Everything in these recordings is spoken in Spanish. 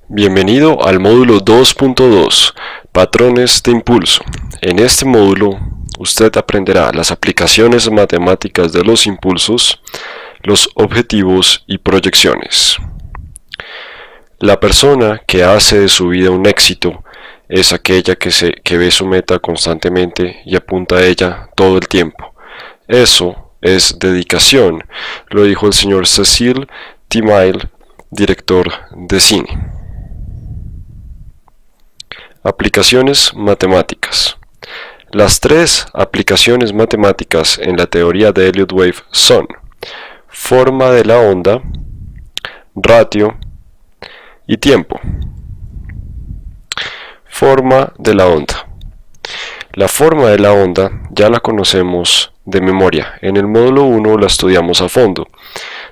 Bienvenido al módulo 2.2, Patrones de impulso. En este módulo, usted aprenderá las aplicaciones matemáticas de los impulsos, los objetivos y proyecciones. La persona que hace de su vida un éxito es aquella que ve su meta constantemente y apunta a ella todo el tiempo. Eso es dedicación, lo dijo el señor Cecil T. Mille, director de cine. Aplicaciones matemáticas. Las tres aplicaciones matemáticas en la teoría de Elliott-Wave son forma de la onda, ratio y tiempo. Forma de la onda. La forma de la onda ya la conocemos de memoria. En el módulo 1 la estudiamos a fondo.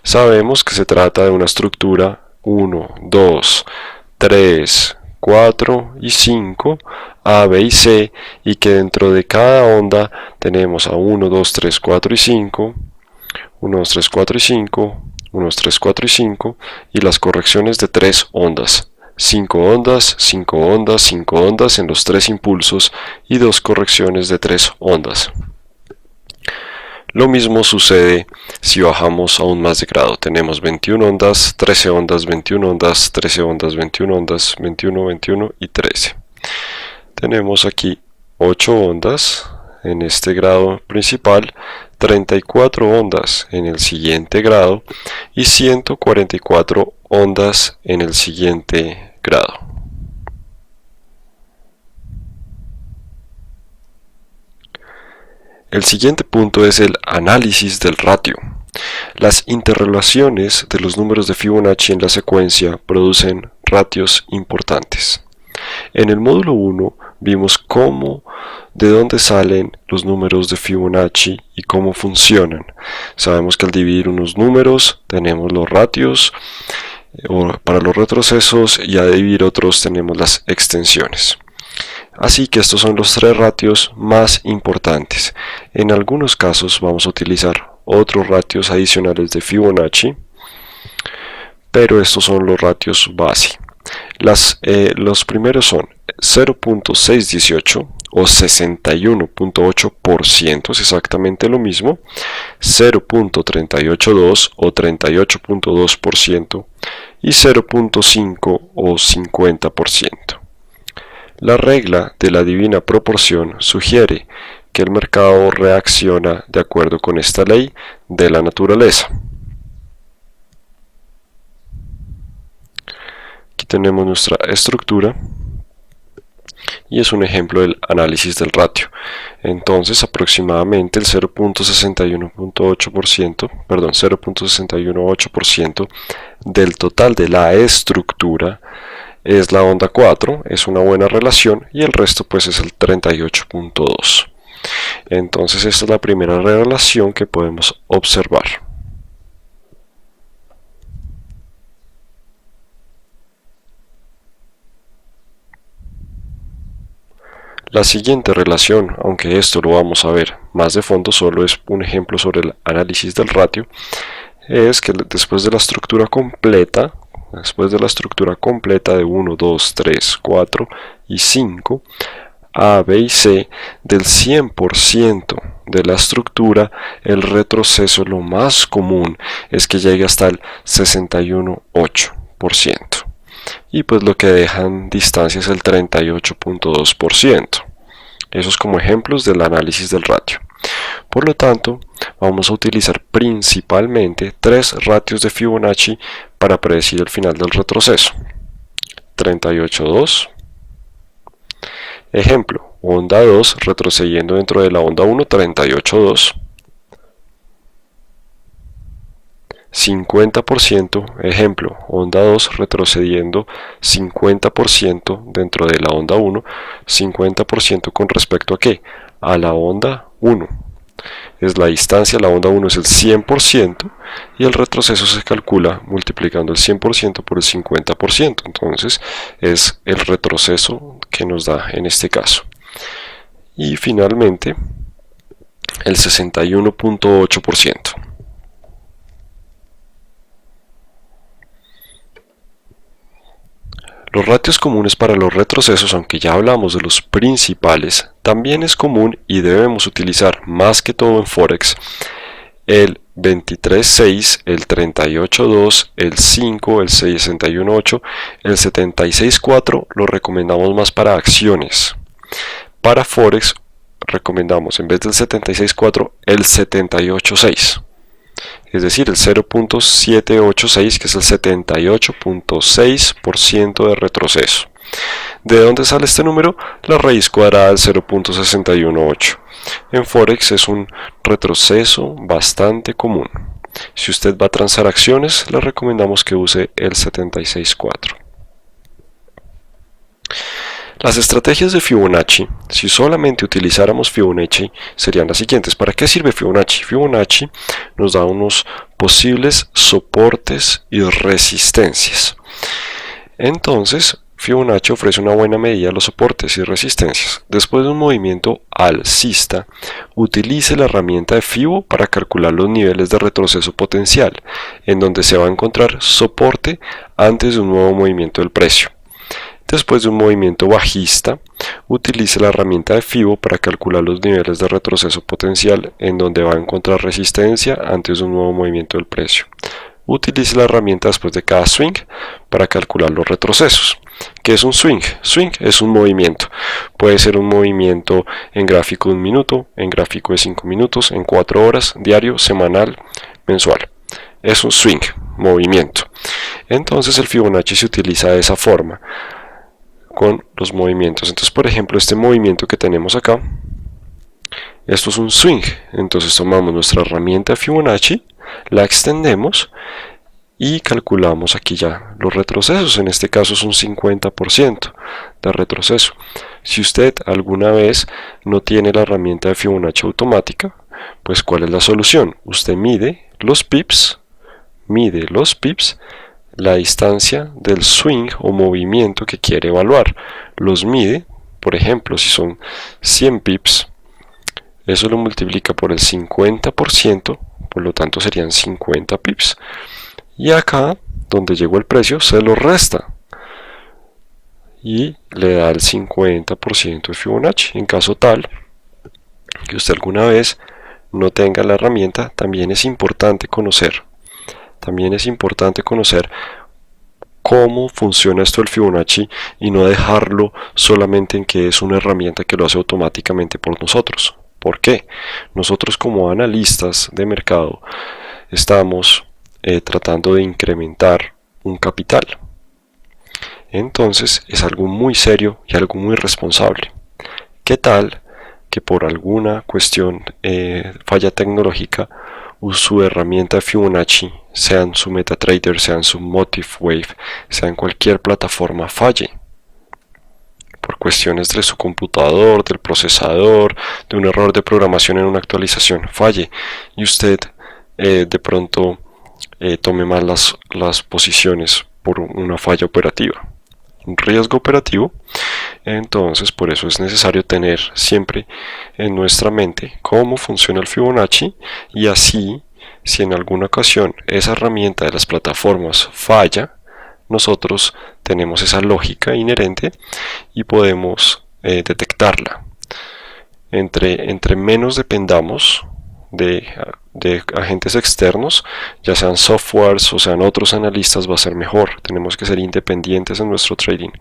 Sabemos que se trata de una estructura 1, 2, 3, 4 y 5, A, B y C, y que dentro de cada onda tenemos a 1, 2, 3, 4 y 5, 1, 2, 3, 4 y 5, 1, 2, 3, 4 y 5, y las correcciones de 3 ondas. 5 ondas, 5 ondas, 5 ondas en los 3 impulsos y 2 correcciones de 3 ondas. Lo mismo sucede si bajamos aún más de grado. Tenemos 21 ondas, 13 ondas, 21 ondas, 13 ondas, 21 ondas, 21, 21 y 13. Tenemos aquí 8 ondas en este grado principal, 34 ondas en el siguiente grado y 144 ondas en el siguiente grado. El siguiente punto es el análisis del ratio. Las interrelaciones de los números de Fibonacci en la secuencia producen ratios importantes. En el módulo 1 vimos de dónde salen los números de Fibonacci y cómo funcionan. Sabemos que al dividir unos números tenemos los ratios para los retrocesos y al dividir otros tenemos las extensiones. Así que estos son los 3 ratios más importantes. En algunos casos vamos a utilizar otros ratios adicionales de Fibonacci, pero estos son los ratios base. Los primeros son 0.618 o 61.8%, es exactamente lo mismo, 0.382 o 38.2% y 0.5 o 50%. La regla de la divina proporción sugiere que el mercado reacciona de acuerdo con esta ley de la naturaleza. Aquí tenemos nuestra estructura y es un ejemplo del análisis del ratio. Entonces aproximadamente el 0.618% del total de la estructura es la onda 4, es una buena relación, y el resto pues es el 38.2. Entonces esta es la primera relación que podemos observar. La siguiente relación, aunque esto lo vamos a ver más de fondo, solo es un ejemplo sobre el análisis del ratio, es que después de la estructura completa de 1, 2, 3, 4 y 5, A, B y C, del 100% de la estructura, el retroceso lo más común es que llegue hasta el 61.8%. Y pues lo que dejan distancia es el 38.2%. Esos como ejemplos del análisis del ratio. Por lo tanto, vamos a utilizar principalmente 3 ratios de Fibonacci para predecir el final del retroceso. 38.2. Ejemplo, onda 2 retrocediendo dentro de la onda 1, 38.2. 50%, ejemplo, onda 2 retrocediendo 50% dentro de la onda 1, 50% con respecto a ¿qué? A la onda 1. Es la distancia, la onda 1 es el 100% y el retroceso se calcula multiplicando el 100% por el 50%. Entonces es el retroceso que nos da en este caso. Y finalmente el 61.8%. Los ratios comunes para los retrocesos, aunque ya hablamos de los principales, también es común y debemos utilizar más que todo en Forex el 23.6, el 38.2, el 5, el 61.8, el 76.4 lo recomendamos más para acciones. Para Forex recomendamos en vez del 76.4 el 78.6. Es decir, el 0.786, que es el 78.6% de retroceso. ¿De dónde sale este número? La raíz cuadrada del 0.618. En Forex es un retroceso bastante común. Si usted va a transar acciones, le recomendamos que use el 76.4. Las estrategias de Fibonacci, si solamente utilizáramos Fibonacci, serían las siguientes. ¿Para qué sirve Fibonacci? Fibonacci nos da unos posibles soportes y resistencias. Entonces, Fibonacci ofrece una buena medida de los soportes y resistencias. Después de un movimiento alcista, utilice la herramienta de Fibo para calcular los niveles de retroceso potencial, en donde se va a encontrar soporte antes de un nuevo movimiento del precio. Después de un movimiento bajista, utilice la herramienta de Fibo para calcular los niveles de retroceso potencial en donde va a encontrar resistencia antes de un nuevo movimiento del precio. Utilice la herramienta después de cada swing para calcular los retrocesos. ¿Qué es un swing? Swing es un movimiento. Puede ser un movimiento en gráfico de 1 minuto, en gráfico de 5 minutos, en 4 horas, diario, semanal, mensual. Es un swing, movimiento. Entonces el Fibonacci se utiliza de esa forma con los movimientos. Entonces, por ejemplo, este movimiento que tenemos acá, esto es un swing. Entonces tomamos nuestra herramienta Fibonacci, la extendemos y calculamos aquí ya los retrocesos. En este caso es un 50% de retroceso. Si usted alguna vez no tiene la herramienta de Fibonacci automática, pues ¿cuál es la solución? Usted mide los pips, la distancia del swing o movimiento que quiere evaluar. Los mide, por ejemplo, si son 100 pips, eso lo multiplica por el 50%, por lo tanto serían 50 pips. Y acá, donde llegó el precio, se lo resta y le da el 50% de Fibonacci. En caso tal que usted alguna vez no tenga la herramienta, también es importante conocer cómo funciona esto del Fibonacci y no dejarlo solamente en que es una herramienta que lo hace automáticamente por nosotros. ¿Por qué? Nosotros como analistas de mercado estamos tratando de incrementar un capital. Entonces es algo muy serio y algo muy responsable. ¿Qué tal que por alguna cuestión, falla tecnológica, su herramienta Fibonacci, sea en su MetaTrader, sea en su Motivwave, sea en cualquier plataforma, falle? Por cuestiones de su computador, del procesador, de un error de programación en una actualización, falle. Y usted de pronto tome mal las posiciones por una falla operativa, un riesgo operativo. Entonces por eso es necesario tener siempre en nuestra mente cómo funciona el Fibonacci, y así si en alguna ocasión esa herramienta de las plataformas falla, nosotros tenemos esa lógica inherente y podemos detectarla. Entre menos dependamos de agentes externos, ya sean softwares o sean otros analistas, va a ser mejor. Tenemos que ser independientes en nuestro trading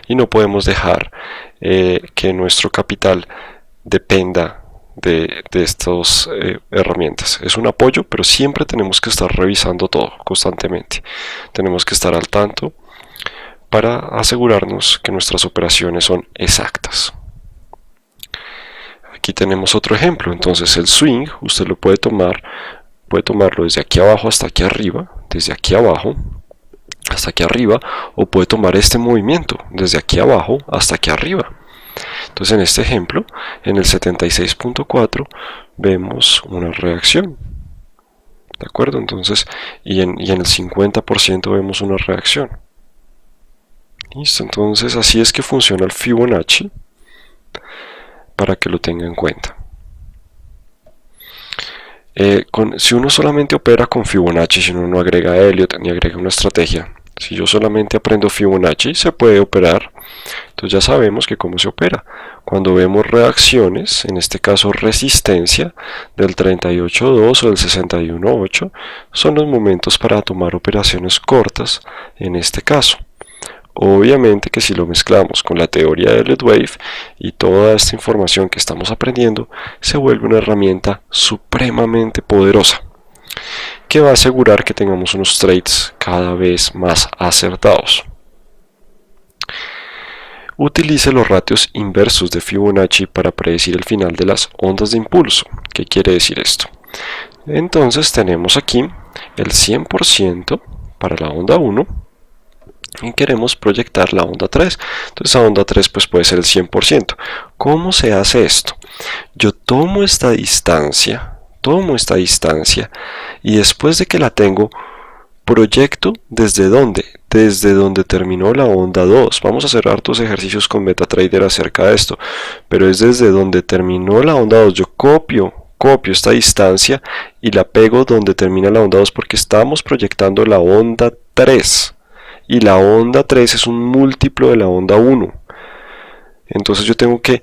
y no podemos dejar que nuestro capital dependa de estas herramientas. Es un apoyo, pero siempre tenemos que estar revisando todo constantemente. Tenemos que estar al tanto para asegurarnos que nuestras operaciones son exactas. Aquí tenemos otro ejemplo. Entonces el swing usted lo puede tomarlo desde aquí abajo hasta aquí arriba, desde aquí abajo hasta aquí arriba, o puede tomar este movimiento desde aquí abajo hasta aquí arriba. Entonces en este ejemplo, en el 76.4 vemos una reacción, ¿de acuerdo? Entonces, y en el 50% vemos una reacción. Listo, entonces así es que funciona el Fibonacci, para que lo tenga en cuenta. Si uno solamente opera con Fibonacci, si uno no agrega Elliott ni agrega una estrategia, Si yo solamente aprendo Fibonacci, se puede operar. Entonces ya sabemos que cómo se opera. Cuando vemos reacciones, en este caso resistencia, del 38.2 o del 61.8, son los momentos para tomar operaciones cortas en este caso. Obviamente que si lo mezclamos con la teoría de Elliott Wave y toda esta información que estamos aprendiendo, se vuelve una herramienta supremamente poderosa que va a asegurar que tengamos unos trades cada vez más acertados. Utilice los ratios inversos de Fibonacci para predecir el final de las ondas de impulso. ¿Qué quiere decir esto? Entonces tenemos aquí el 100% para la onda 1 y queremos proyectar la onda 3. Entonces la onda 3 pues puede ser el 100%. ¿Cómo se hace esto? Yo tomo esta distancia y después de que la tengo, proyecto desde dónde, desde donde terminó la onda 2. Vamos a hacer hartos ejercicios con MetaTrader acerca de esto, pero es desde donde terminó la onda 2. Yo copio esta distancia y la pego donde termina la onda 2 porque estamos proyectando la onda 3 y la onda 3 es un múltiplo de la onda 1. Entonces yo tengo que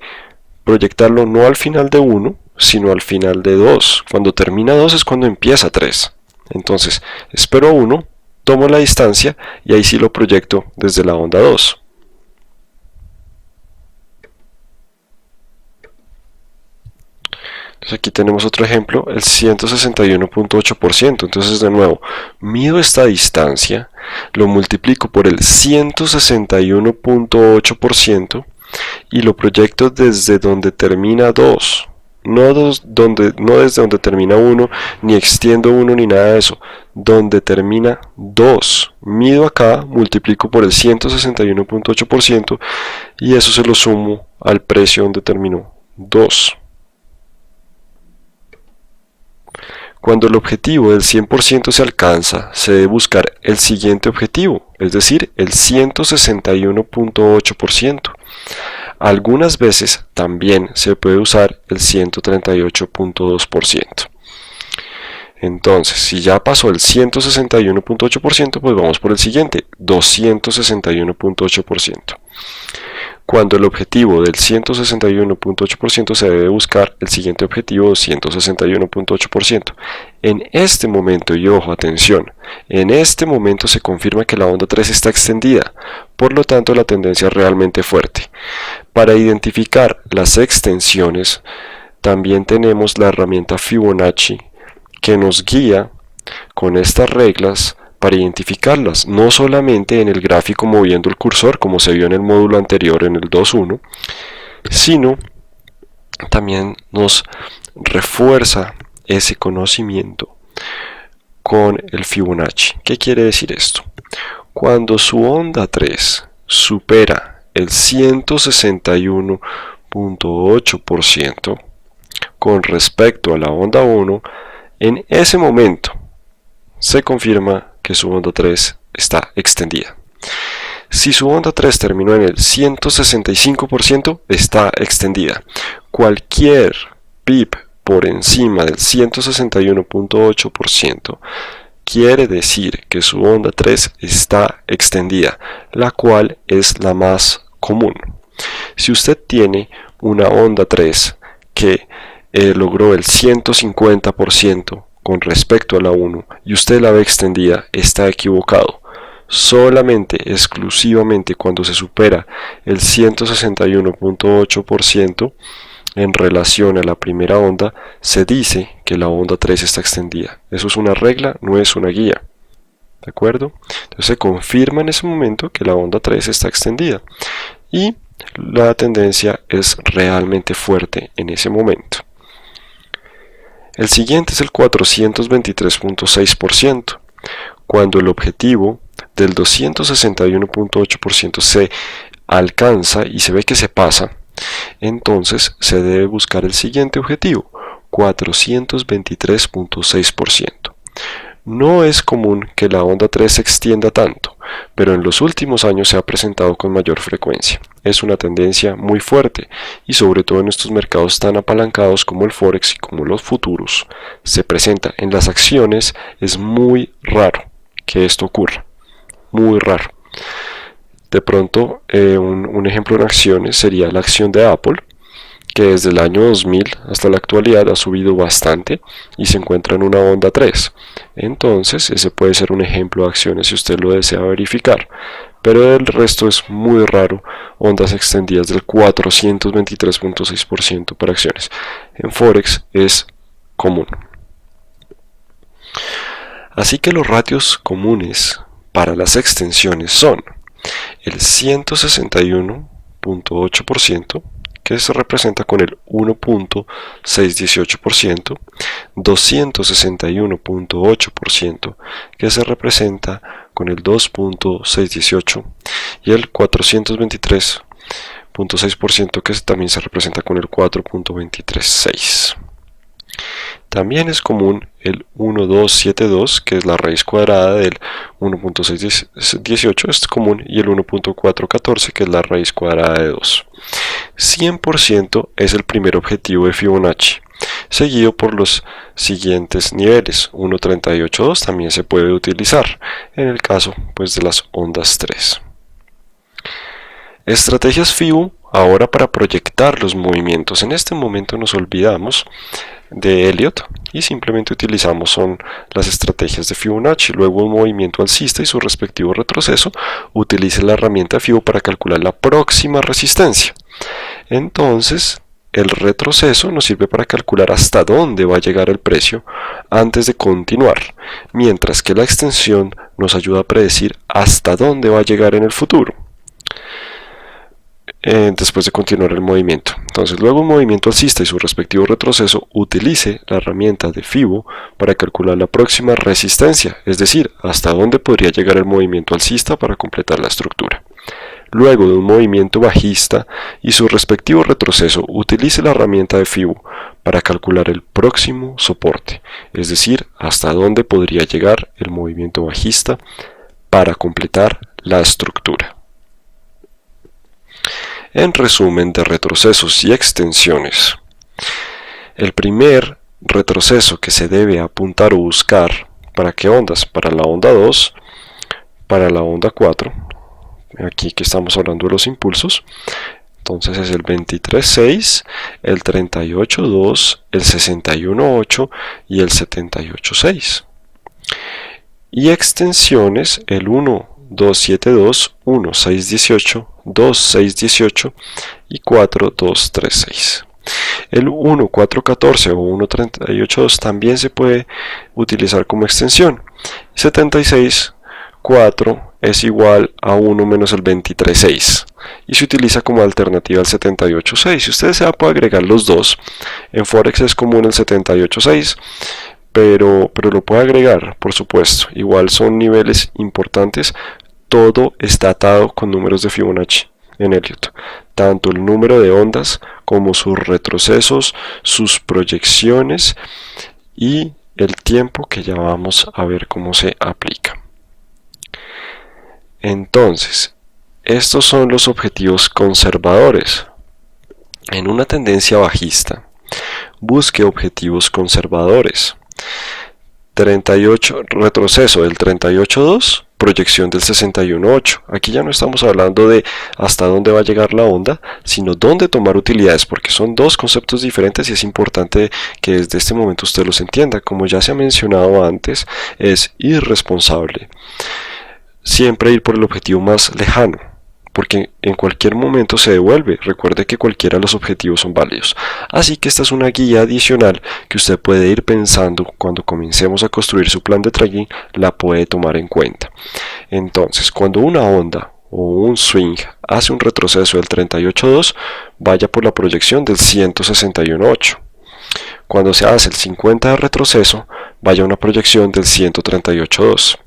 proyectarlo no al final de 1, sino al final de 2. Cuando termina 2 es cuando empieza 3. Entonces, espero 1, tomo la distancia y ahí sí lo proyecto desde la onda 2. Entonces aquí tenemos otro ejemplo, el 161.8%. Entonces de nuevo, mido esta distancia, lo multiplico por el 161.8% y lo proyecto desde donde termina 2. No desde donde termina 1, ni extiendo 1 ni nada de eso. Donde termina 2. Mido acá, multiplico por el 161.8% y eso se lo sumo al precio donde terminó 2. Cuando el objetivo del 100% se alcanza, se debe buscar el siguiente objetivo, es decir, el 161.8%. Algunas veces también se puede usar el 138.2%. Entonces, si ya pasó el 161.8%, pues vamos por el siguiente, 261.8%. Cuando el objetivo del 161.8% se debe buscar el siguiente objetivo, 261.8%. En este momento, y ojo, atención, en este momento se confirma que la onda 3 está extendida, por lo tanto la tendencia es realmente fuerte. Para identificar las extensiones, también tenemos la herramienta Fibonacci que nos guía con estas reglas para identificarlas, no solamente en el gráfico moviendo el cursor como se vio en el módulo anterior en el 2.1, sino también nos refuerza ese conocimiento con el Fibonacci. ¿Qué quiere decir esto? Cuando su onda 3 supera el 161.8% con respecto a la onda 1, en ese momento se confirma que su onda 3 está extendida. Si su onda 3 terminó en el 165%, está extendida. Cualquier pip por encima del 161.8% quiere decir que su onda 3 está extendida, la cual es la más común. Si usted tiene una onda 3 que logró el 150% con respecto a la 1 y usted la ve extendida, está equivocado. Solamente, exclusivamente cuando se supera el 161.8% en relación a la primera onda, se dice que la onda 3 está extendida. Eso es una regla, no es una guía. ¿De acuerdo? Entonces se confirma en ese momento que la onda 3 está extendida y la tendencia es realmente fuerte en ese momento. El siguiente es el 423.6%. Cuando el objetivo del 261.8% se alcanza y se ve que se pasa, entonces se debe buscar el siguiente objetivo, 423.6%. No es común que la onda 3 se extienda tanto, pero en los últimos años se ha presentado con mayor frecuencia. Es una tendencia muy fuerte y sobre todo en estos mercados tan apalancados como el Forex y como los futuros, se presenta en las acciones. Es muy raro que esto ocurra. muy raro. De pronto, un ejemplo en acciones sería la acción de Apple, que desde el año 2000 hasta la actualidad ha subido bastante y se encuentra en una onda 3. Entonces, ese puede ser un ejemplo de acciones si usted lo desea verificar. Pero el resto es muy raro, ondas extendidas del 423.6% para acciones. En Forex es común. Así que los ratios comunes para las extensiones son el 161.8%, que se representa con el 1.618%, 261.8%, que se representa con el 2.618%, y el 423.6%, que también se representa con el 4.236%. También es común el 1272, que es la raíz cuadrada del 1.618, es común, y el 1.414, que es la raíz cuadrada de 2. 100% es el primer objetivo de Fibonacci, seguido por los siguientes niveles. 1.382 también se puede utilizar en el caso de las ondas 3. Estrategias FIBO ahora para proyectar los movimientos. En este momento nos olvidamos de Elliott y simplemente utilizamos las estrategias de Fibonacci. Luego un movimiento alcista y su respectivo retroceso, utilice la herramienta FIBO para calcular la próxima resistencia. Entonces el retroceso nos sirve para calcular hasta dónde va a llegar el precio antes de continuar, mientras que la extensión nos ayuda a predecir hasta dónde va a llegar en el futuro después de continuar el movimiento. Entonces, luego un movimiento alcista y su respectivo retroceso, utilice la herramienta de FIBO para calcular la próxima resistencia, es decir, hasta dónde podría llegar el movimiento alcista para completar la estructura. Luego de un movimiento bajista y su respectivo retroceso, utilice la herramienta de FIBO para calcular el próximo soporte, es decir, hasta dónde podría llegar el movimiento bajista para completar la estructura. En resumen de retrocesos y extensiones, el primer retroceso que se debe apuntar o buscar, ¿para qué ondas? Para la onda 2, para la onda 4, aquí que estamos hablando de los impulsos, entonces es el 23.6, el 38.2, el 61.8 y el 78.6. Y extensiones, el 1.272, 1.618, 2.618 y 4.236. El 1.414 o 1.382 también se puede utilizar como extensión. 76.4 es igual a 1 menos el 23.6 y se utiliza como alternativa al 78.6. Si usted desea puede agregar los dos. En Forex es común el 78.6, pero lo puede agregar, por supuesto. Igual son niveles importantes. Todo está atado con números de Fibonacci en Elliott, tanto el número de ondas como sus retrocesos, sus proyecciones y el tiempo, que ya vamos a ver cómo se aplica. Entonces, estos son los objetivos conservadores. En una tendencia bajista, busque objetivos conservadores. 38, retroceso del 38.2, proyección del 61.8. Aquí ya no estamos hablando de hasta dónde va a llegar la onda, sino dónde tomar utilidades, porque son dos conceptos diferentes y es importante que desde este momento usted los entienda. Como ya se ha mencionado antes, es irresponsable siempre ir por el objetivo más lejano, porque en cualquier momento se devuelve. Recuerde que cualquiera de los objetivos son válidos. Así que esta es una guía adicional que usted puede ir pensando cuando comencemos a construir su plan de trading, la puede tomar en cuenta. Entonces, cuando una onda o un swing hace un retroceso del 38.2, vaya por la proyección del 161.8. Cuando se hace el 50 de retroceso, vaya a una proyección del 138.2.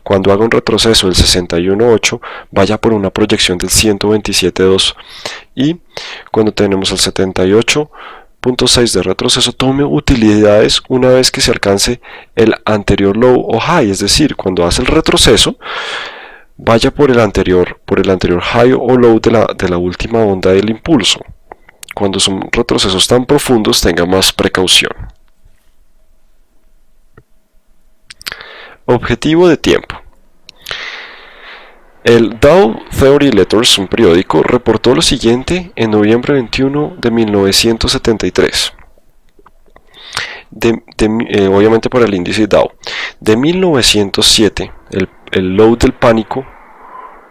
Cuando haga un retroceso del 61.8, vaya por una proyección del 127.2. Y cuando tenemos el 78.6 de retroceso, tome utilidades una vez que se alcance el anterior low o high, es decir, cuando hace el retroceso, vaya por el anterior high o low de la última onda del impulso. Cuando son retrocesos tan profundos, tenga más precaución. Objetivo de tiempo. El Dow Theory Letters, un periódico, reportó lo siguiente en noviembre 21 de 1973. Obviamente para el índice Dow. De 1907, el low del pánico,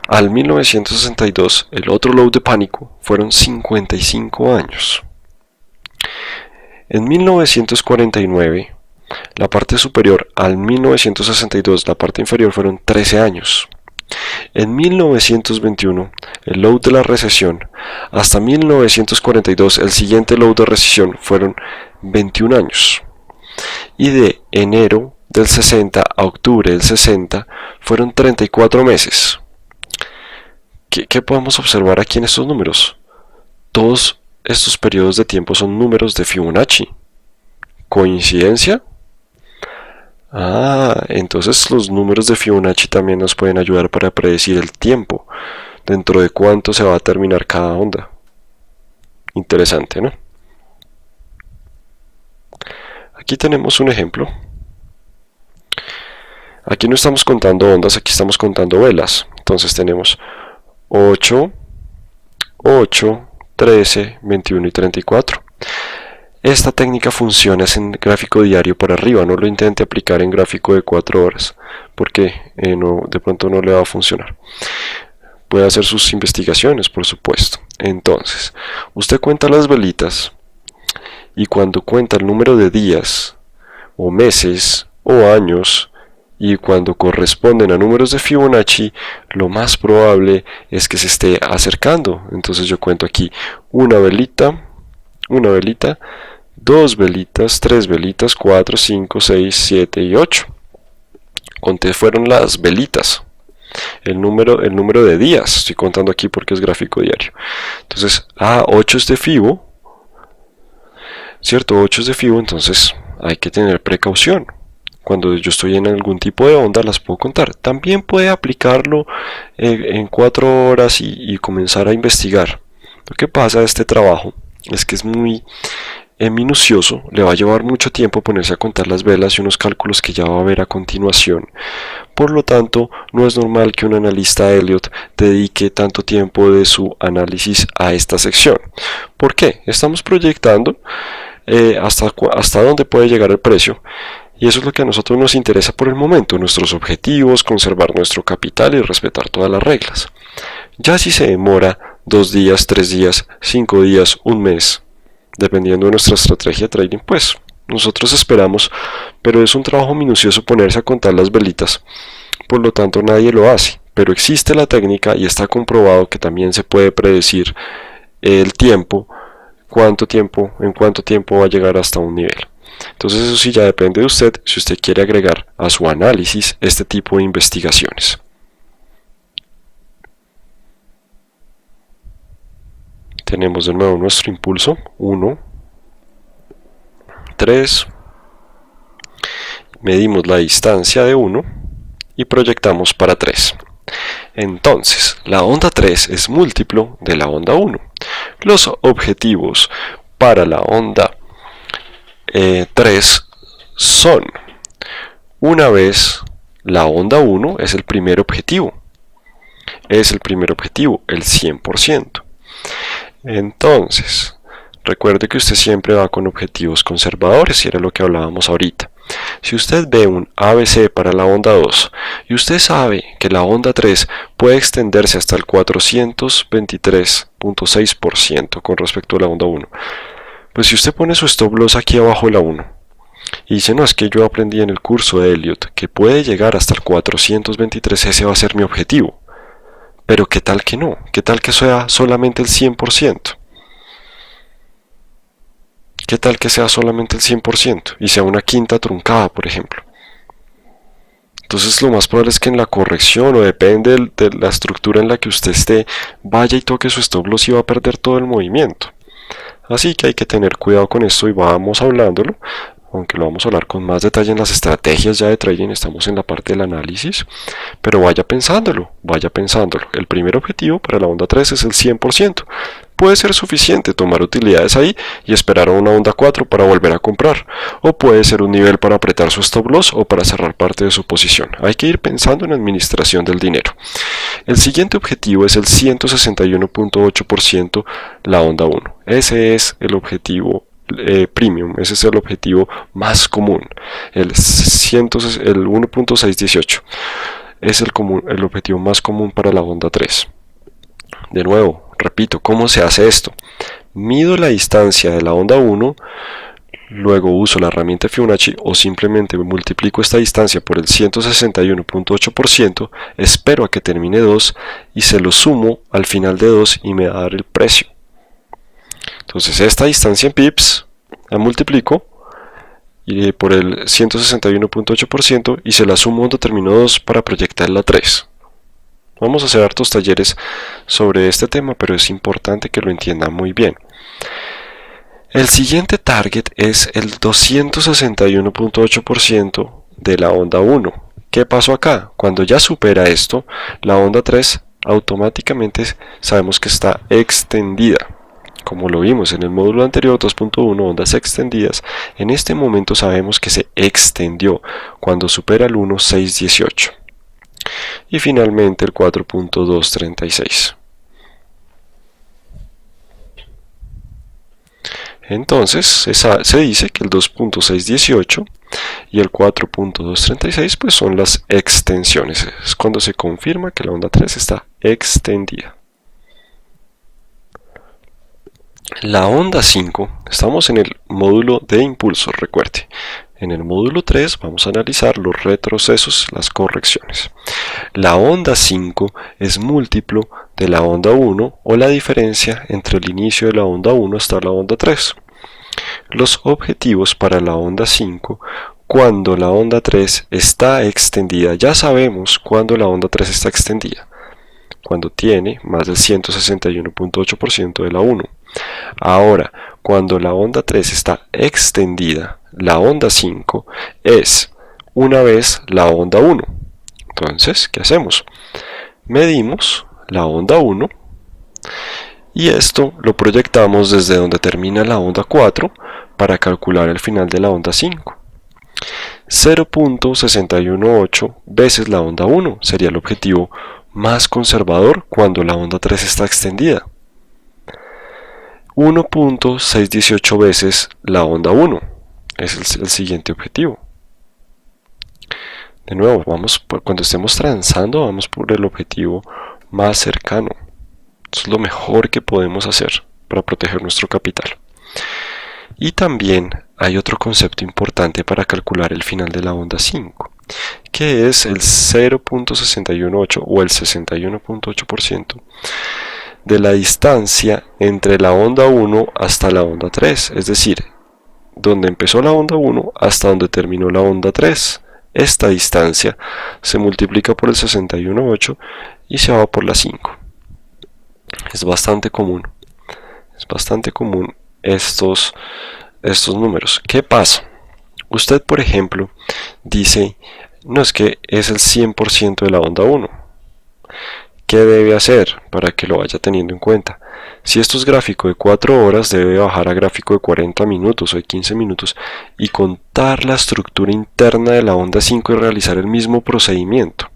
al 1962, el otro low de pánico, fueron 55 años. En 1949, la parte superior, al 1962, la parte inferior, fueron 13 años. En 1921, el low de la recesión, hasta 1942, el siguiente low de recesión, fueron 21 años. Y de enero del 60 a octubre del 60, fueron 34 meses. ¿Qué podemos observar aquí en estos números? Todos estos periodos de tiempo son números de Fibonacci. ¿Coincidencia? Entonces los números de Fibonacci también nos pueden ayudar para predecir el tiempo, dentro de cuánto se va a terminar cada onda. Interesante, ¿no? Aquí tenemos un ejemplo. Aquí no estamos contando ondas, aquí estamos contando velas. Entonces tenemos 8, 8, 13, 21 y 34. Esta técnica funciona en gráfico diario por arriba, no lo intente aplicar en gráfico de 4 horas, porque de pronto no le va a funcionar. Puede hacer sus investigaciones, por supuesto. Entonces, usted cuenta las velitas, y cuando cuenta el número de días, o meses, o años, y cuando corresponden a números de Fibonacci, lo más probable es que se esté acercando. Entonces yo cuento aquí una velita, 2 velitas, 3 velitas, 4, 5, 6, 7 y 8. Conté fueron las velitas. El número de días, estoy contando aquí porque es gráfico diario. Entonces, 8 es de Fibo, ¿cierto? 8 es de Fibo, entonces hay que tener precaución. Cuando yo estoy en algún tipo de onda las puedo contar. También puede aplicarlo en 4 horas y comenzar a investigar. Lo que pasa de este trabajo es que es muy minucioso, le va a llevar mucho tiempo ponerse a contar las velas y unos cálculos que ya va a ver a continuación. Por lo tanto, no es normal que un analista Elliott dedique tanto tiempo de su análisis a esta sección. ¿Por qué? Estamos proyectando hasta dónde puede llegar el precio. Y eso es lo que a nosotros nos interesa por el momento, nuestros objetivos, conservar nuestro capital y respetar todas las reglas. Ya si se demora 2 días, 3 días, 5 días, un mes, dependiendo de nuestra estrategia de trading, pues nosotros esperamos, pero es un trabajo minucioso ponerse a contar las velitas, por lo tanto nadie lo hace, pero existe la técnica y está comprobado que también se puede predecir el tiempo, en cuánto tiempo va a llegar hasta un nivel. Entonces eso sí ya depende de usted si usted quiere agregar a su análisis este tipo de investigaciones. Tenemos de nuevo nuestro impulso, 1, 3, medimos la distancia de 1 y proyectamos para 3. Entonces, la onda 3 es múltiplo de la onda 1. Los objetivos para la onda 3 son, una vez la onda 1 es el primer objetivo, el 100%. Entonces, recuerde que usted siempre va con objetivos conservadores, y era lo que hablábamos ahorita. Si usted ve un ABC para la onda 2 y usted sabe que la onda 3 puede extenderse hasta el 423.6% con respecto a la onda 1, pues si usted pone su stop loss aquí abajo de la 1 y dice, no, es que yo aprendí en el curso de Elliott que puede llegar hasta el 423, ese va a ser mi objetivo. Pero ¿qué tal que no? ¿Qué tal que sea solamente el 100%? ¿Qué tal que sea solamente el 100% y sea una quinta truncada, por ejemplo? Entonces lo más probable es que en la corrección, o depende de la estructura en la que usted esté, vaya y toque su stop loss y va a perder todo el movimiento. Así que hay que tener cuidado con esto y vamos hablándolo, aunque lo vamos a hablar con más detalle en las estrategias ya de trading, estamos en la parte del análisis, pero vaya pensándolo. El primer objetivo para la onda 3 es el 100%, Puede ser suficiente tomar utilidades ahí y esperar a una onda 4 para volver a comprar, o puede ser un nivel para apretar su stop loss o para cerrar parte de su posición. Hay que ir pensando en administración del dinero. El siguiente objetivo es el 161.8%, la onda 1. Ese es el objetivo premium, ese es el objetivo más común, el 1.618 es el objetivo más común para la onda 3. De nuevo, repito, ¿cómo se hace esto? Mido la distancia de la onda 1, luego uso la herramienta Fibonacci o simplemente multiplico esta distancia por el 161.8%, espero a que termine 2 y se lo sumo al final de 2 y me va a dar el precio. Entonces esta distancia en pips la multiplico por el 161.8% y se la sumo cuando termino 2 para proyectar la 3. Vamos a hacer hartos talleres sobre este tema, pero es importante que lo entiendan muy bien. El siguiente target es el 261.8% de la onda 1. ¿Qué pasó acá? Cuando ya supera esto, la onda 3 automáticamente sabemos que está extendida. Como lo vimos en el módulo anterior 2.1, ondas extendidas, en este momento sabemos que se extendió cuando supera el 1.618. Y finalmente el 4.236. Entonces se dice que el 2.618 y el 4.236 pues son las extensiones. Es cuando se confirma que la onda 3 está extendida. La onda 5, estamos en el módulo de impulsos, recuerde. En el módulo 3 vamos a analizar los retrocesos, las correcciones. La onda 5 es múltiplo de la onda 1 o la diferencia entre el inicio de la onda 1 hasta la onda 3. Los objetivos para la onda 5, cuando la onda 3 está extendida, ya sabemos cuándo la onda 3 está extendida, cuando tiene más del 161.8% de la 1. Ahora, cuando la onda 3 está extendida, la onda 5 es una vez la onda 1. Entonces, ¿qué hacemos? Medimos la onda 1 y esto lo proyectamos desde donde termina la onda 4 para calcular el final de la onda 5. 0.618 veces la onda 1 sería el objetivo más conservador cuando la onda 3 está extendida. 1.618 veces la onda 1 es el siguiente objetivo. De nuevo, cuando estemos transando, vamos por el objetivo más cercano. Eso es lo mejor que podemos hacer para proteger nuestro capital. Y también hay otro concepto importante para calcular el final de la onda 5, que es el 0.618 o el 61.8% de la distancia entre la onda 1 hasta la onda 3, es decir, donde empezó la onda 1 hasta donde terminó la onda 3. Esta distancia se multiplica por el 61.8 y se va por la 5. Es bastante común estos números. ¿Qué pasa? Usted, por ejemplo, dice, no, es que es el 100% de la onda 1. ¿Qué debe hacer para que lo vaya teniendo en cuenta? Si esto es gráfico de 4 horas, debe bajar a gráfico de 40 minutos o de 15 minutos y contar la estructura interna de la onda 5 y realizar el mismo procedimiento.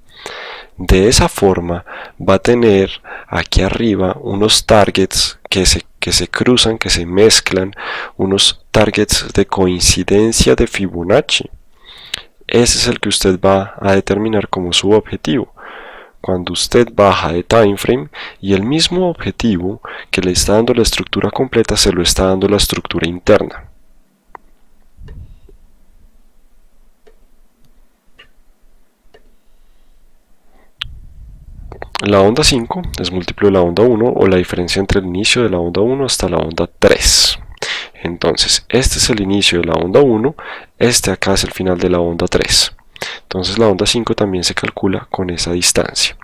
De esa forma va a tener aquí arriba unos targets que se cruzan, que se mezclan, unos targets de coincidencia de Fibonacci. Ese es el que usted va a determinar como su objetivo. Cuando usted baja de time frame y el mismo objetivo que le está dando la estructura completa se lo está dando la estructura interna. La onda 5 es múltiplo de la onda 1 o la diferencia entre el inicio de la onda 1 hasta la onda 3. Entonces, este es el inicio de la onda 1, este acá es el final de la onda 3. Entonces la onda 5 también se calcula con esa distancia.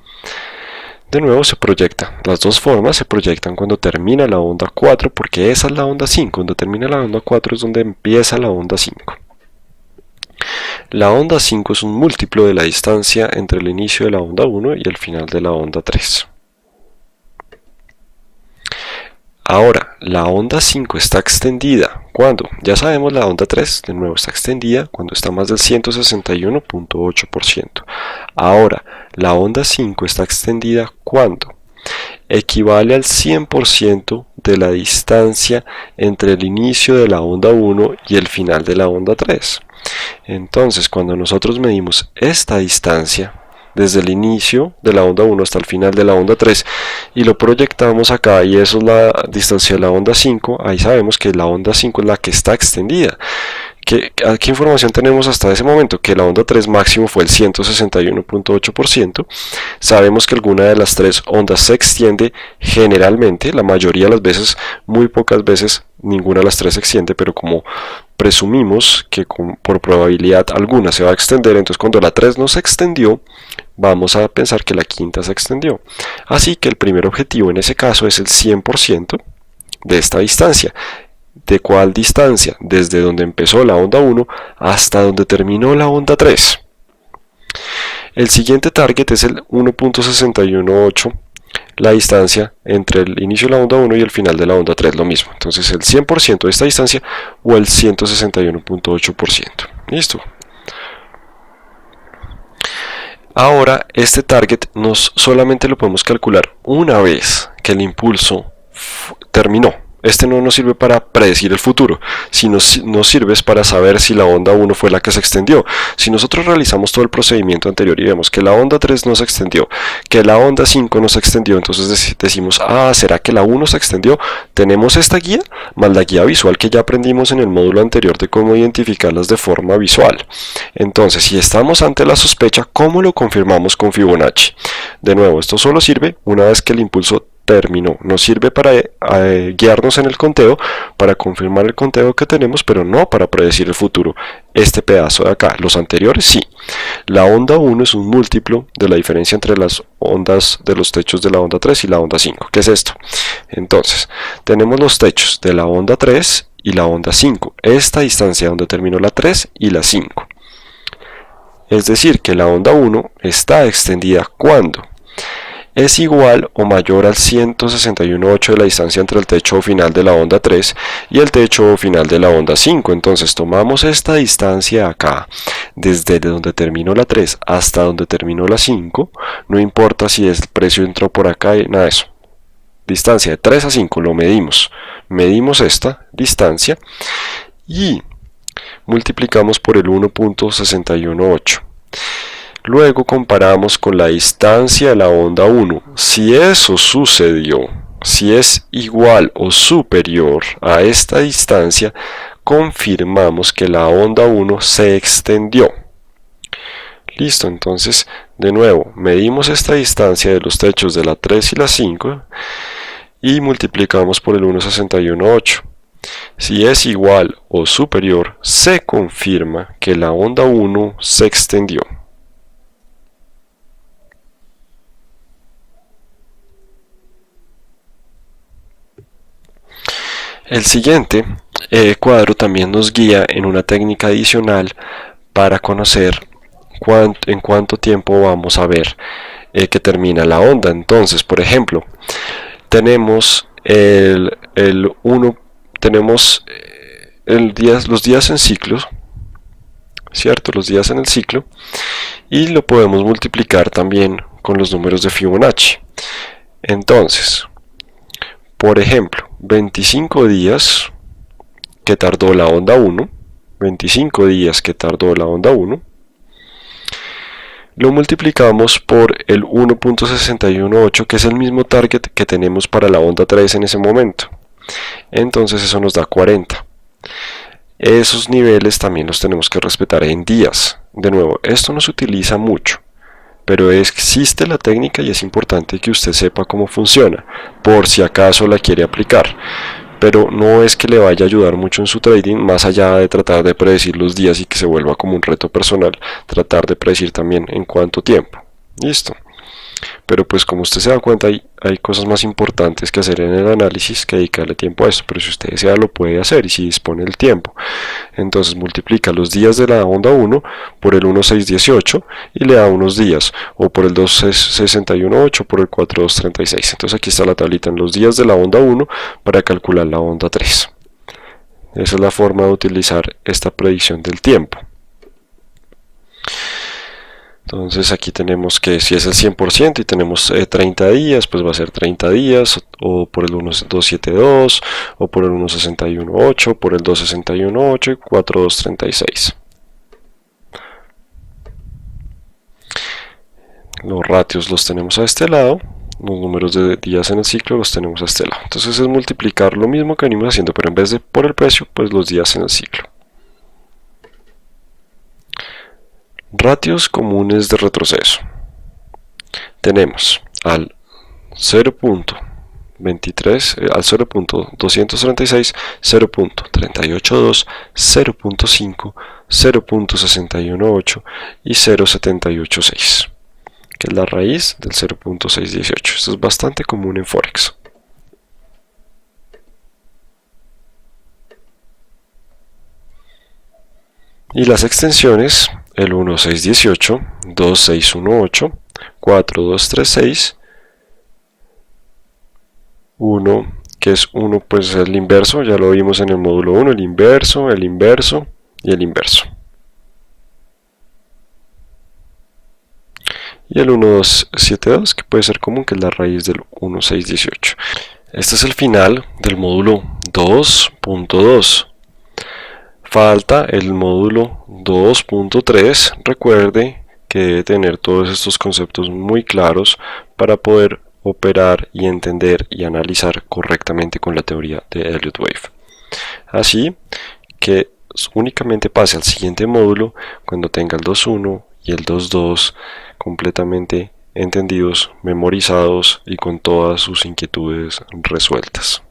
De nuevo se proyecta, las dos formas se proyectan cuando termina la onda 4, porque esa es la onda 5, cuando termina la onda 4 es donde empieza la onda 5. La onda 5 es un múltiplo de la distancia entre el inicio de la onda 1 y el final de la onda 3. Ahora, la onda 5 está extendida. ¿Cuándo? Ya sabemos, la onda 3 de nuevo está extendida cuando está más del 161.8%. Ahora, la onda 5 está extendida ¿cuándo? Equivale al 100% de la distancia entre el inicio de la onda 1 y el final de la onda 3. Entonces, cuando nosotros medimos esta distancia, desde el inicio de la onda 1 hasta el final de la onda 3 y lo proyectamos acá y eso es la distancia de la onda 5, ahí sabemos que la onda 5 es la que está extendida. ¿Qué información tenemos hasta ese momento? Que la onda 3 máximo fue el 161.8%. Sabemos que alguna de las tres ondas se extiende generalmente, la mayoría de las veces, muy pocas veces, ninguna de las tres se extiende, pero como presumimos que por probabilidad alguna se va a extender, entonces cuando la 3 no se extendió, vamos a pensar que la quinta se extendió. Así que el primer objetivo en ese caso es el 100% de esta distancia. ¿De cuál distancia? Desde donde empezó la onda 1 hasta donde terminó la onda 3. El siguiente target es el 1.618, la distancia entre el inicio de la onda 1 y el final de la onda 3, lo mismo. Entonces el 100% de esta distancia o el 161.8%. ¿Listo? Ahora, este target solamente lo podemos calcular una vez que el impulso terminó. Este no nos sirve para predecir el futuro, sino nos sirve para saber si la onda 1 fue la que se extendió. Si nosotros realizamos todo el procedimiento anterior y vemos que la onda 3 no se extendió, que la onda 5 no se extendió, entonces decimos, ¿será que la 1 se extendió? Tenemos esta guía, más la guía visual que ya aprendimos en el módulo anterior de cómo identificarlas de forma visual. Entonces, si estamos ante la sospecha, ¿cómo lo confirmamos con Fibonacci? De nuevo, esto solo sirve una vez que el impulso terminó. Nos sirve para guiarnos en el conteo, para confirmar el conteo que tenemos, pero no para predecir el futuro. Este pedazo de acá, los anteriores sí. La onda 1 es un múltiplo de la diferencia entre las ondas de los techos de la onda 3 y la onda 5. ¿Qué es esto? Entonces, tenemos los techos de la onda 3 y la onda 5. Esta distancia donde terminó la 3 y la 5. Es decir, que la onda 1 está extendida ¿cuándo? Es igual o mayor al 161.8 de la distancia entre el techo final de la onda 3 y el techo final de la onda 5. Entonces tomamos esta distancia acá, desde donde terminó la 3 hasta donde terminó la 5, no importa si el precio entró por acá y nada de eso. Distancia de 3 a 5 lo medimos. Medimos esta distancia y multiplicamos por el 1.618. Luego comparamos con la distancia de la onda 1. Si eso sucedió, si es igual o superior a esta distancia, confirmamos que la onda 1 se extendió. Listo, entonces, de nuevo, medimos esta distancia de los techos de la 3 y la 5 y multiplicamos por el 1.618. Si es igual o superior, se confirma que la onda 1 se extendió. El siguiente cuadro también nos guía en una técnica adicional para conocer en cuánto tiempo vamos a ver que termina la onda. Entonces, por ejemplo, tenemos los días en ciclos, ¿cierto? Los días en el ciclo, y lo podemos multiplicar también con los números de Fibonacci. Entonces, por ejemplo, 25 días que tardó la onda 1, 25 días que tardó la onda 1, lo multiplicamos por el 1.618, que es el mismo target que tenemos para la onda 3 en ese momento. Entonces eso nos da 40. Esos niveles también los tenemos que respetar en días. De nuevo, esto no se utiliza mucho, pero existe la técnica y es importante que usted sepa cómo funciona, por si acaso la quiere aplicar. Pero no es que le vaya a ayudar mucho en su trading, más allá de tratar de predecir los días y que se vuelva como un reto personal, tratar de predecir también en cuánto tiempo. Listo. Pero pues como usted se da cuenta, hay cosas más importantes que hacer en el análisis que dedicarle tiempo a esto, pero si usted desea lo puede hacer y si dispone del tiempo. Entonces multiplica los días de la onda 1 por el 1,618 y le da unos días, o por el 2,618 por el 4,236. Entonces aquí está la tablita en los días de la onda 1 para calcular la onda 3. Esa es la forma de utilizar esta predicción del tiempo. Entonces aquí tenemos que si es el 100% y tenemos 30 días, pues va a ser 30 días, o por el 1,272, o por el 1,618, por el 2,618 y 4,236. Los ratios los tenemos a este lado, los números de días en el ciclo los tenemos a este lado. Entonces es multiplicar lo mismo que venimos haciendo, pero en vez de por el precio, pues los días en el ciclo. Ratios comunes de retroceso. Tenemos al 0.23, al 0.236, 0.382, 0.5, 0.618 y 0.786, que es la raíz del 0.618. Esto es bastante común en Forex. Y las extensiones, el 1,618, 2,618, 4,236, 1, que es 1, pues el inverso, ya lo vimos en el módulo 1, el inverso y el inverso. Y el 1,272, que puede ser común, que es la raíz del 1,618. Este es el final del módulo 2.2. Falta el módulo 2.3. Recuerde que debe tener todos estos conceptos muy claros para poder operar y entender y analizar correctamente con la teoría de Elliott Wave. Así que únicamente pase al siguiente módulo cuando tenga el 2.1 y el 2.2 completamente entendidos, memorizados y con todas sus inquietudes resueltas.